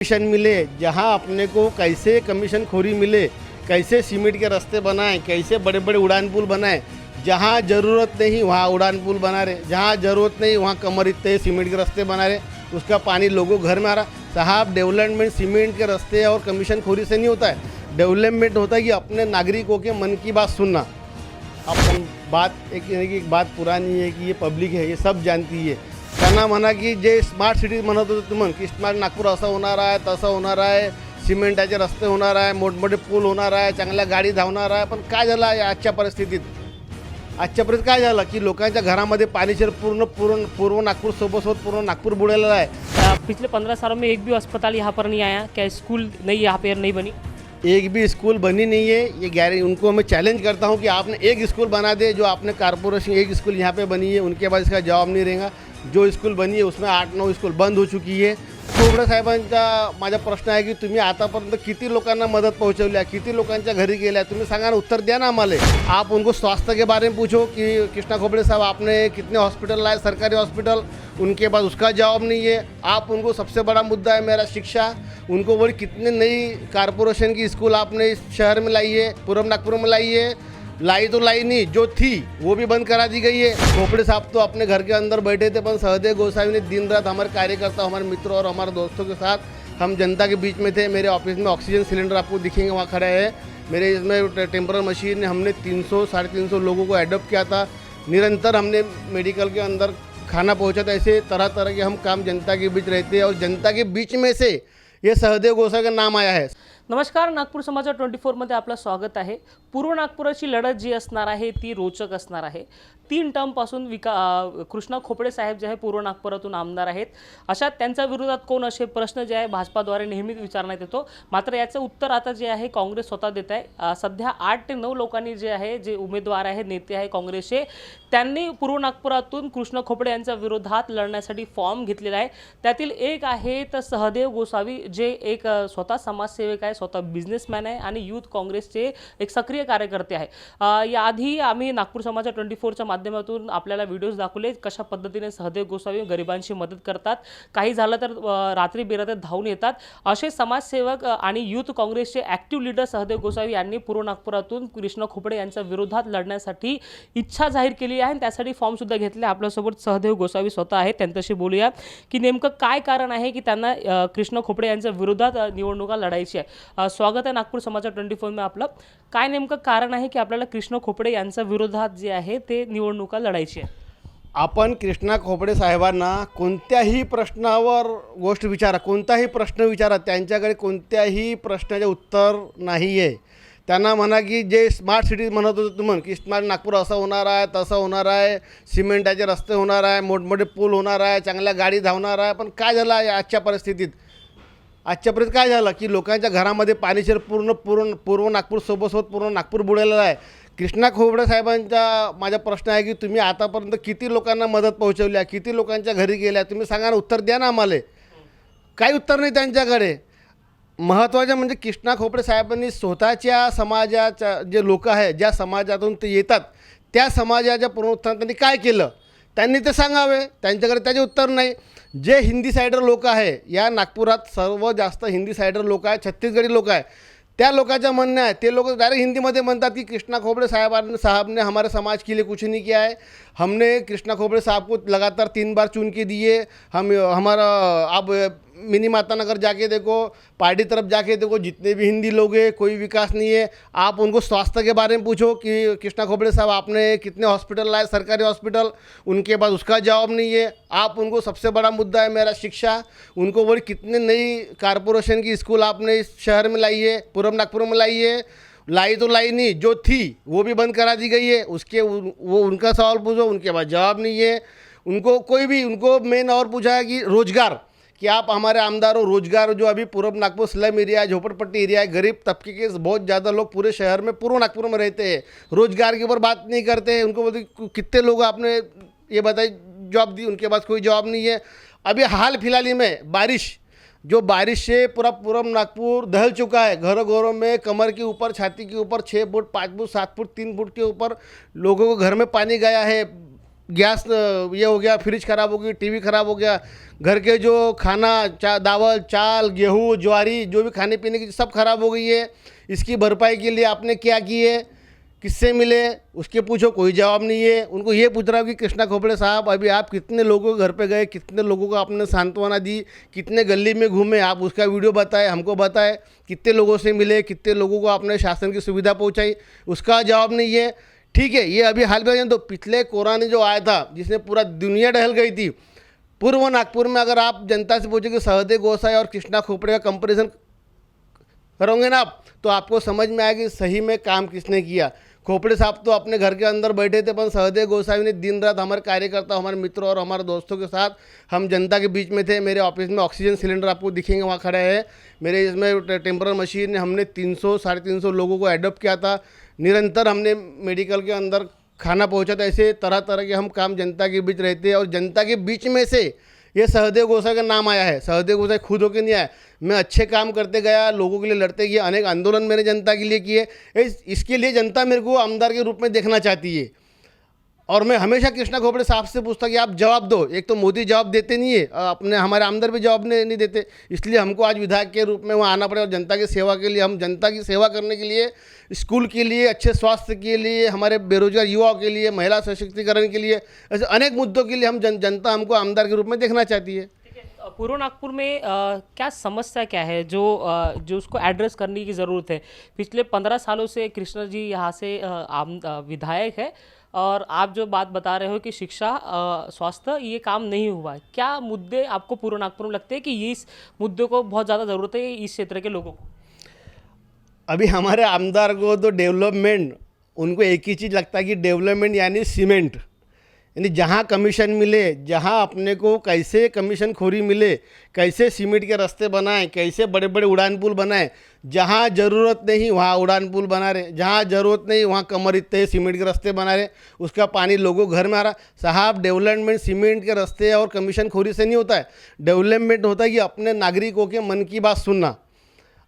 Commission मिले, जहां अपने को कैसे कमीशन खोरी मिले, कैसे सीमेंट के रास्ते बनाए, कैसे बड़े बड़े उड़ान पुल बनाए। जहां ज़रूरत नहीं वहां उड़ान पुल बना रहे, जहां ज़रूरत नहीं वहां कमर इतने सीमेंट के रास्ते बना रहे, उसका पानी लोगों घर में आ रहा। साहब, डेवलपमेंट सीमेंट के रास्ते और कमीशन खोरी से नहीं होता है। डेवलपमेंट होता है कि अपने नागरिकों के मन की बात सुनना। अपन बात एक बात पुरानी है कि ये पब्लिक है, ये सब जानती है। त्यांना म्हणा की जे स्मार्ट सिटी म्हणत होते तुम्ही की स्मार्ट नागपूर असं होणार आहे, तसं होणार आहे, सिमेंटाचे रस्ते होणार आहे, मोठमोठे पूल होणार आहे, चांगल्या गाडी धावणार आहे। पण काय झालं आहे आजच्या परिस्थितीत? आजच्यापर्यंत काय झालं की लोकांच्या घरामध्ये पाणी शिर पूर्व नागपूर सोबत पूर्ण नागपूर बुडेलेला आहे। पिछले 15 सालों में एक भी अस्पताल यहाँ पर नहीं आया, क्या स्कूल नहीं यहाँ पर नहीं बनी? एक भी स्कूल बनी नहीं है। ये गारंटी उनको मैं चैलेंज करता हूँ कि आपने एक स्कूल बना दे। जो आपने कारपोरेशन एक स्कूल यहाँ पे बनी है, उनके बाद इसका जवाब नहीं रहेगा। जो स्कूल बनी है उसमें 8-9 स्कूल बंद हो चुकी है। खोबडे साहेबांचा माझा प्रश्न आहे की तुम्ही आतापर्यंत किती लोकांना मदत पहुंचवल्या, किती लोकांच्या घरी गेल्या, तुम्ही सांगा ना, उत्तर द्या ना हमारे। आप उनको स्वास्थ्य के बारे में पूछो कि कृष्णा खोबड़े साहब आपने कितने हॉस्पिटल लाए, सरकारी हॉस्पिटल, उनके बाद उसका जवाब नहीं है। आप उनको सबसे बड़ा मुद्दा है मेरा शिक्षा, उनको बोले कितने नई कारपोरेशन की स्कूल आपने इस शहर में लाई है, पूर्व नागपुर में लाई है। लाई तो लाई नहीं, जो थी वो भी बंद करा दी गई है। खोपड़े साहब तो अपने घर के अंदर बैठे थे, पर सहदेव गोसावी ने दिन रात हमारे कार्यकर्ता, हमारे मित्रों और हमारे दोस्तों के साथ हम जनता के बीच में थे। मेरे ऑफिस में ऑक्सीजन सिलेंडर आपको दिखेंगे वहाँ खड़ा है। मेरे इसमें टेम्परर मशीन हमने 300-350 लोगों को एडॉप्ट किया था। निरंतर हमने मेडिकल के अंदर खाना पहुँचा था। ऐसे तरह तरह के हम काम जनता के बीच रहते हैं और जनता के बीच में से ये सहदेव गोसावी का नाम आया है। नमस्कार, नागपूर समाचार 24 मध्ये आपलं स्वागत आहे। पूर्व नागपुराची लढत जी असणार आहे ती रोचक असणार आहे। 3 टर्मपासून कृष्णा खोपडे साहेब जे आहे पूर्व नागपुरातून आमदार आहेत, अशा त्यांच्या विरोधात कोण असे प्रश्न जे आहे भाजपाद्वारे नेहमीच विचारण्यात येतो। मात्र याचं उत्तर आता जे आहे काँग्रेस स्वतः देत आहे। सध्या 8 ते 9 लोकांनी जे आहे, जे उमेदवार आहे, नेते आहे काँग्रेसचे, त्यांनी पूर्व नागपुरातून कृष्णा खोपडे यांच्या विरोधात लढण्यासाठी फॉर्म घेतलेला आहे। त्यातील एक आहे तर सहदेव गोसावी, जे एक स्वतः समाजसेवक आहे, स्वतः बिझनेसमॅन आहे आणि यूथ काँग्रेसचे एक सक्रिय कार्यकर्ते आहे। याआधी आम्ही नागपूर समाचार 24च्या माध्यमातून आपल्याला व्हिडिओज दाखवले कशा पद्धतीने सहदेव गोसावी गरिबांची मदत करतात, काही झालं तर रात्री बेरात्री धावून येतात। असे समाजसेवक आणि यूथ काँग्रेसचे ॲक्टिव्ह लीडर सहदेव गोसावी यांनी पूर्व नागपुरातून कृष्णा खोपडे यांच्या विरोधात लढण्यासाठी इच्छा जाहीर केली आहे आणि त्यासाठी फॉर्म सुद्धा घेतले। आपल्यासोबत सहदेव गोसावी स्वतः आहेत, त्यांच्याशी बोलूया की नेमकं काय कारण आहे की त्यांना कृष्णा खोपडे यांच्या विरोधात निवडणुका लढायची आहे। स्वागत आहे नागपूर समाचार 24 में आपलं। काय नेमकं कारण आहे की आपल्याला कृष्णा खोपडे यांच्या विरोधात जे आहे ते निवडणुका लढायची आहे? आपण कृष्णा खोपडे साहेबांना कोणत्याही प्रश्नावर गोष्ट विचारा, कोणताही प्रश्न विचारा, त्यांच्याकडे कोणत्याही प्रश्नाचे उत्तर नाही आहे। त्यांना म्हणा की जे स्मार्ट सिटी म्हणत होते तुम्ही की स्मार्ट नागपूर असं होणार आहे, तसं होणार आहे, सिमेंटाचे रस्ते होणार आहे, मोठमोठे पूल होणार आहे, चांगल्या गाडी धावणार आहे। पण काय झालं आहे आजच्या परिस्थितीत? आजच्यापर्यंत काय झालं की लोकांच्या घरामध्ये पाणी शिर पूर्व नागपूर सोबत पूर्ण नागपूर बुडेलेला आहे। कृष्णा खोपडे साहेबांचा माझा प्रश्न आहे की तुम्ही आतापर्यंत किती लोकांना मदत पहुंचवल्या, किती लोकांच्या घरी गेल्या, तुम्ही सांगा ना, उत्तर द्या ना आम्हाला। काही उत्तर नाही त्यांच्याकडे। महत्त्वाचं म्हणजे कृष्णा खोपडे साहेबांनी स्वतःच्या समाजाच्या जे लोक आहे, ज्या समाजातून ते येतात, त्या समाजाच्या पुनरुत्थान त्यांनी काय केलं त्यांनी ते सांगावे। त्यांच्याकडे त्याचे उत्तर नाही। जे हिंदी साइडर लोक आहे, या नागपुरात सर्व जास्त हिंदी साइडर लोक आहे, छत्तीसगढ़ी लोक आहे। त्या लोकांचं म्हणणं आहे, ते लोक डायरेक्ट हिंदीमध्ये म्हणतात की कृष्णा खोपड़े साहब ने हमारे समाज के लिए कुछ नहीं किया है। हमने कृष्णा खोपड़े साहब को लगातार 3 बार चुन के दिए। हमारा अब मिनी माता नगर जाके देखो, पार्टी तरफ जाके देखो, जितने भी हिंदी लोग हैं, कोई विकास नहीं है। आप उनको स्वास्थ्य के बारे में पूछो कि कृष्णा खोपड़े साहब आपने कितने हॉस्पिटल लाए, सरकारी हॉस्पिटल, उनके बाद उसका जवाब नहीं है। आप उनको सबसे बड़ा मुद्दा है मेरा शिक्षा, उनको बोले कितने नई कारपोरेशन की स्कूल आपने इस शहर में लाई है, पूर्व नागपुर में लाई है। लाई तो लाई नहीं, जो थी वो भी बंद करा दी गई है। वो उनका सवाल पूछो, उनके बाद जवाब नहीं है। उनको मेन और पूछा है कि रोजगार, कि आप हमारे आमदार हो, रोजगार जो अभी पूर्व नागपुर स्लम एरिया है, झोपड़पट्टी एरिया है, गरीब तबके के बहुत ज़्यादा लोग पूरे शहर में पूर्व नागपुर में रहते हैं, रोजगार के ऊपर बात नहीं करते हैं। उनको बोलते कितने लोग आपने ये बताइए जॉब दी, उनके पास कोई जॉब नहीं है। अभी हाल फिलहाल ही में बारिश से पूरा पूर्व नागपुर दहल चुका है। घरों में कमर के ऊपर, छाती के ऊपर 6 फुट, 5 फुट, 7 फुट, 3 फुट के ऊपर लोगों को घर में पानी गया है। गैस ये हो गया, फ्रिज ख़राब हो गई, टीवी ख़राब हो गया, घर के जो खाना दावल चाल गेहूँ ज्वारी जो भी खाने पीने की सब खराब हो गई है। इसकी भरपाई के लिए आपने क्या किए, किससे मिले, उसके पूछो, कोई जवाब नहीं है। उनको ये पूछ रहा हूँ कि कृष्णा खोपड़े साहब, अभी आप कितने लोगों के घर पे गए, कितने लोगों को आपने सांत्वना दी, कितने गली में घूमे, आप उसका वीडियो बताए, हमको बताए, कितने लोगों से मिले, कितने लोगों को आपने शासन की सुविधा पहुंचाई, उसका जवाब नहीं है। ठीक है, ये अभी हाल में तो पिछले कोरोना जो आया था जिसने पूरा दुनिया टहल गई थी, पूर्व नागपुर में अगर आप जनता से पूछे कि सहदेव गोसाई और कृष्णा खोपड़े का कंपैरिजन करोगे ना आप, तो आपको समझ में आएगा कि सही में काम किसने किया। खोपड़े साहब तो अपने घर के अंदर बैठे थे, पर सहदेव गोसाई ने दिन रात हमारे कार्यकर्ता, हमारे मित्रों और हमारे दोस्तों के साथ हम जनता के बीच में थे। मेरे ऑफिस में ऑक्सीजन सिलेंडर आपको दिखेंगे वहाँ खड़ा है, मेरे इसमें टेम्परर मशीन, हमने 300 350 लोगों को एडॉप्ट किया था। निरंतर हमने मेडिकल के अंदर खाना पहुँचा था। ऐसे तरह तरह के हम काम जनता के बीच रहते हैं, और जनता के बीच में से ये सहदेव गोसाई का नाम आया है। सहदेव गोसाई खुद होकर नहीं आया, मैं अच्छे काम करते गया, लोगों के लिए लड़ते गए, अनेक आंदोलन मैंने जनता के लिए किए। इसके लिए जनता मेरे को आमदार के रूप में देखना चाहती है। और मैं हमेशा कृष्णा खोपड़े साहब से पूछता कि आप जवाब दो। एक तो मोदी जवाब देते नहीं है, अपने हमारे आमदार भी जवाब नहीं देते, इसलिए हमको आज विधायक के रूप में वहाँ आना पड़े। और जनता की सेवा के लिए, हम जनता की सेवा करने के लिए, स्कूल के लिए, अच्छे स्वास्थ्य के लिए, हमारे बेरोजगार युवाओं के लिए, महिला सशक्तिकरण के लिए, ऐसे अनेक मुद्दों के लिए हम जनता हमको आमदार के रूप में देखना चाहती है। पूर्व नागपुर में क्या समस्या क्या है जो उसको एड्रेस करने की ज़रूरत है? पिछले 15 सालों से कृष्णा जी यहाँ से विधायक है, और आप जो बात बता रहे हो कि शिक्षा स्वास्थ्य ये काम नहीं हुआ है, क्या मुद्दे आपको पूर्व नागपुर में लगते हैं कि इस मुद्दे को बहुत ज़्यादा ज़रूरत है इस क्षेत्र के लोगों को? अभी हमारे आमदार को तो डेवलपमेंट, उनको एक ही चीज़ लगता है कि डेवलपमेंट यानी सीमेंट, यानी जहाँ कमीशन मिले, जहाँ अपने को कैसे कमीशन खोरी मिले, कैसे सीमेंट के रास्ते बनाएं, कैसे बड़े बड़े उड़ान पुल बनाएं, जहाँ ज़रूरत नहीं वहाँ उड़ान पुल बना रहे, जहाँ ज़रूरत नहीं वहाँ कमर इतने सीमेंट के रास्ते बना रहे, उसका पानी लोगों घर में आ रहा। साहब, डेवलपमेंट सीमेंट के रास्ते और कमीशन खोरी से नहीं होता है। डेवलपमेंट होता है कि अपने नागरिकों के मन की बात सुनना,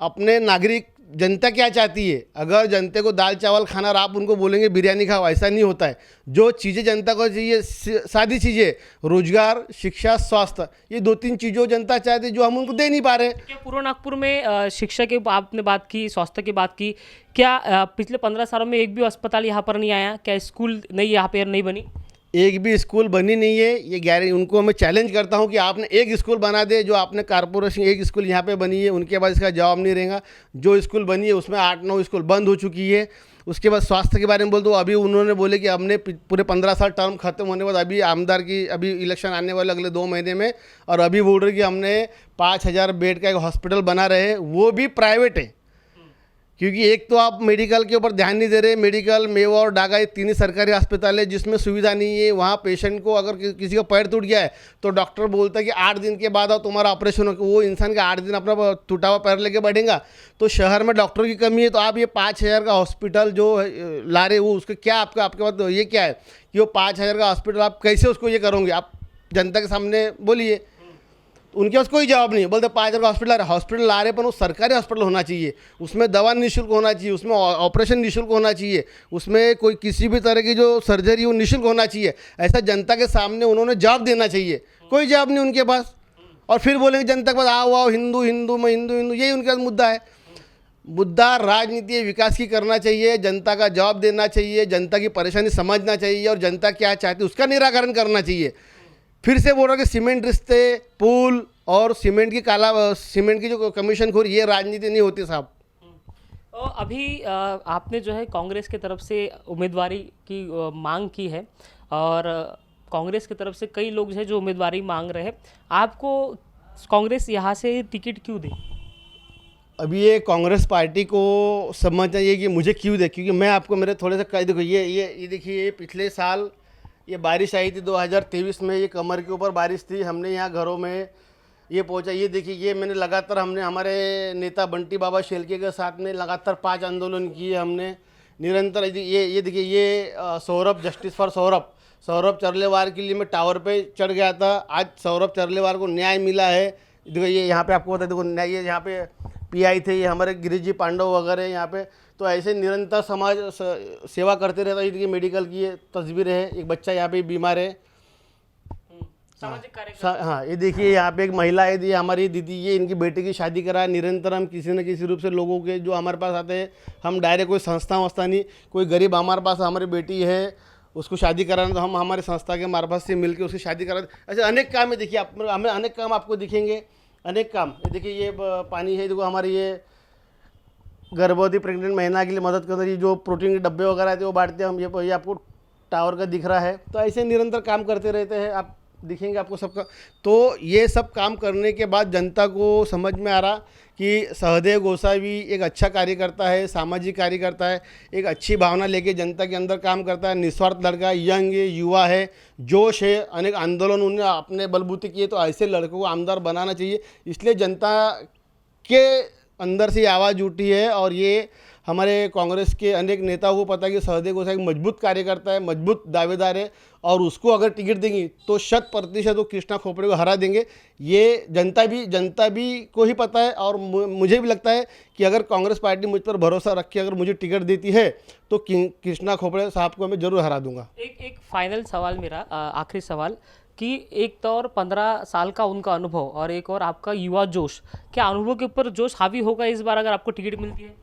अपने नागरिक जनता क्या चाहती है। अगर जनता को दाल चावल खाना और आप उनको बोलेंगे बिरयानी खाओ, ऐसा नहीं होता है। जो चीज़ें जनता को चाहिए, सादी चीज़ें, रोजगार, शिक्षा, स्वास्थ्य, ये 2-3 चीज़ों जनता चाहती है जो हम उनको दे नहीं पा रहे। क्या पूर्व नागपुर में शिक्षा की आपने बात की, स्वास्थ्य की बात की, क्या पिछले 15 सालों में एक भी अस्पताल यहाँ पर नहीं आया? क्या स्कूल नहीं यहाँ पर नहीं बनी? एक भी स्कूल बनी नहीं है। ये गारंटी, उनको मैं चैलेंज करता हूँ कि आपने एक स्कूल बना दे, जो आपने कारपोरेशन एक स्कूल यहाँ पे बनी है, उनके बाद इसका जवाब नहीं रहेगा। जो स्कूल बनी है उसमें 8-9 स्कूल बंद हो चुकी है। उसके बाद स्वास्थ्य के बारे में बोल दो, अभी उन्होंने बोले कि हमने पूरे 15 साल टर्म खत्म होने के बाद अभी आमदार की अभी इलेक्शन आने वाले अगले 2 महीने में, और अभी बोल रहे कि हमने 5000 बेड का एक हॉस्पिटल बना रहे हैं, वो भी प्राइवेट है। क्योंकि एक तो आप मेडिकल के ऊपर ध्यान नहीं दे रहे। मेडिकल, मेवा और डागा, ये 3 ही सरकारी अस्पताल है जिसमें सुविधा नहीं है। वहाँ पेशेंट को अगर किसी का पैर टूट गया है तो डॉक्टर बोलता है कि 8 दिन के बाद तुम्हारा ऑपरेशन हो। वो इंसान का 8 दिन अपना टूटा हुआ पैर लेके बैठेगा। तो शहर में डॉक्टर की कमी है, तो आप ये 5000 का हॉस्पिटल जो ला रहे हो, उसके क्या आपके पास ये क्या है कि वो 5000 का हॉस्पिटल आप कैसे उसको ये करोगे? आप जनता के सामने बोलिए। उनके पास कोई जवाब नहीं है। बोलते 5000 का हॉस्पिटल ला रहे, पर वो सरकारी हॉस्पिटल होना चाहिए, उसमें दवा निःशुल्क होना चाहिए, उसमें ऑपरेशन निःशुल्क होना चाहिए, उसमें कोई किसी भी तरह की जो सर्जरी वो निःशुल्क होना चाहिए। ऐसा जनता के सामने उन्होंने जवाब देना चाहिए। कोई जवाब नहीं उनके पास, और फिर बोलेंगे जनता के पास आओ आओ हिंदू हिंदू, मैं हिंदू हिंदू, यही उनके पास मुद्दा है। मुद्दा राजनीति विकास की करना चाहिए, जनता का जवाब देना चाहिए, जनता की परेशानी समझना चाहिए, और जनता क्या चाहती है उसका निराकरण करना चाहिए। फिर से बोल रहा कि सीमेंट रिश्ते, पुल और सीमेंट की जो कमीशन खोरी, ये राजनीति नहीं होती साहब। तो अभी आपने जो है कांग्रेस की तरफ से उम्मीदवारी की मांग की है, और कांग्रेस की तरफ से कई लोग जो है जो उम्मीदवारी मांग रहे हैं, आपको कांग्रेस यहाँ से टिकट क्यों दे? अभी ये कांग्रेस पार्टी को समझना चाहिए कि मुझे क्यों दे, क्योंकि मैं आपको मेरे थोड़े से देखो, ये देखिए, ये पिछले साल ये बारिश आई थी 2023 में, ये कमर के ऊपर बारिश थी। हमने यहाँ घरों में ये पहुंचा। ये देखिए, ये मैंने लगातार, हमने हमारे नेता बंटी बाबा शेल्के के साथ में लगातार 5 आंदोलन किए हमने निरंतर। ये देखिए, ये सौरभ, जस्टिस फॉर सौरभ चरलेवार के लिए मैं टावर पे चढ़ गया था। आज सौरभ चरलेवार को न्याय मिला है। देखो, ये यहाँ पे आपको बता, देखो ये यहाँ पे पीआई थे, ये हमारे गिरीश जी पांडव वगैरह यहाँ पे। तो ऐसे निरंतर समाज सेवा करते रहता है। इनकी मेडिकल की ये तस्वीर है, एक बच्चा यहाँ पे बीमार है। सामाजिक कार्य हाँ, ये देखिए यहाँ पे एक महिला है, ये हमारी दीदी, ये इनकी बेटी की शादी करा है। निरंतर हम किसी न किसी रूप से लोगों के जो हमारे पास आते हैं, हम डायरेक्ट कोई संस्था वस्था नहीं, कोई गरीब हमारे पास हमारी बेटी है उसको शादी कराना, तो हम हमारे संस्था के मार्फत से मिलकर उसकी शादी करा। ऐसे अनेक काम है, देखिए आप, हमें अनेक काम आपको दिखेंगे, अनेक काम। ये देखिए ये पानी है, देखो हमारी ये गर्भवती प्रेग्नेंट महिला के लिए मदद करते हैं। ये जो प्रोटीन के डब्बे वगैरह आते हैं वो बांटते हैं हम। ये आपको टावर का दिख रहा है। तो ऐसे निरंतर काम करते रहते हैं, आप दिखेंगे आपको सबका। तो ये सब काम करने के बाद जनता को समझ में आ रहा कि सहदेव गोसावी एक अच्छा कार्यकर्ता है, सामाजिक कार्यकर्ता है, एक अच्छी भावना लेके जनता के अंदर काम करता है, निस्वार्थ लड़का है, यंग है, युवा है, जोश है। अनेक आंदोलन उन्होंने अपने बलबूते किए, तो ऐसे लड़कों को आमदार बनाना चाहिए। इसलिए जनता के अंदर से आवाज़ उठी है। और ये हमारे कांग्रेस के अनेक नेताओं को पता है कि सहदेव गोसावी एक मजबूत कार्यकर्ता है, मजबूत दावेदार है, और उसको अगर टिकट देंगी तो 100% वो कृष्णा खोपड़े को हरा देंगे। ये जनता भी को ही पता है। और मुझे भी लगता है कि अगर कांग्रेस पार्टी मुझ पर भरोसा रख के अगर मुझे टिकट देती है तो कृष्णा खोपड़े साहब को मैं ज़रूर हरा दूंगा। एक फाइनल सवाल मेरा, आखिरी सवाल, कि एक तो और 15 साल का उनका अनुभव और एक और आपका युवा जोश, क्या अनुभव के ऊपर जोश हावी होगा इस बार अगर आपको टिकट मिलती है?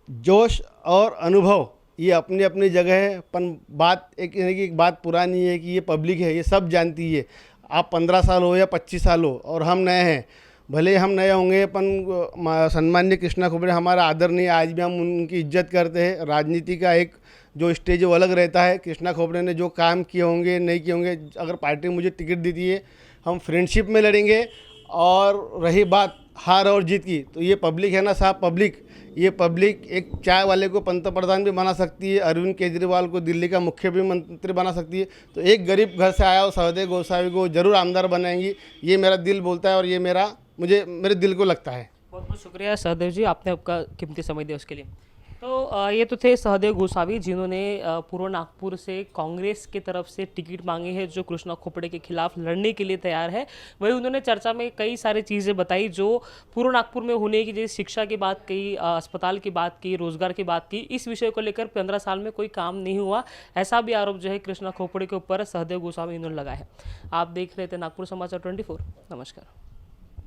जोश और अनुभव ये अपनी अपनी जगह है, पर बात एक बात पुरानी है कि ये पब्लिक है, ये सब जानती है। आप 15 साल हो या 25 साल हो और हम नए हैं, भले हम नए होंगे, पर सम्मान्य कृष्णा खोपड़े हमारा आदर नहीं, आज भी हम उनकी इज्जत करते हैं। राजनीति का एक जो स्टेज वो अलग रहता है। कृष्णा खोपड़े ने जो काम किए होंगे, नहीं किए होंगे, अगर पार्टी मुझे टिकट देती है हम फ्रेंडशिप में लड़ेंगे। और रही बात हार और जीत की, तो ये पब्लिक है ना साहब, ये पब्लिक एक चाय वाले को पंतप्रधान भी बना सकती है, अरविंद केजरीवाल को दिल्ली का मुख्यमंत्री बना सकती है। तो एक गरीब घर से आया हो सहदेव गोसावी को ज़रूर आमदार बनाएंगी, ये मेरा दिल बोलता है और ये मेरे दिल को लगता है। बहुत बहुत शुक्रिया सहदेव जी, आपने आपका कीमती समय दिया उसके लिए। तो ये तो थे सहदेव गोसावी, जिन्होंने पूर्व नागपुर से कांग्रेस की तरफ से टिकट मांगी है, जो कृष्णा खोपड़े के खिलाफ लड़ने के लिए तैयार है। वही उन्होंने चर्चा में कई सारी चीज़ें बताई जो पूर्व नागपुर में होने की, जैसे शिक्षा की बात की, अस्पताल की बात की, रोजगार की बात की। इस विषय को लेकर 15 साल में कोई काम नहीं हुआ, ऐसा भी आरोप जो है कृष्णा खोपड़े के ऊपर सहदेव गोसावी इन्होंने लगाया है। आप देख रहे थे नागपुर समाचार 24। नमस्कार।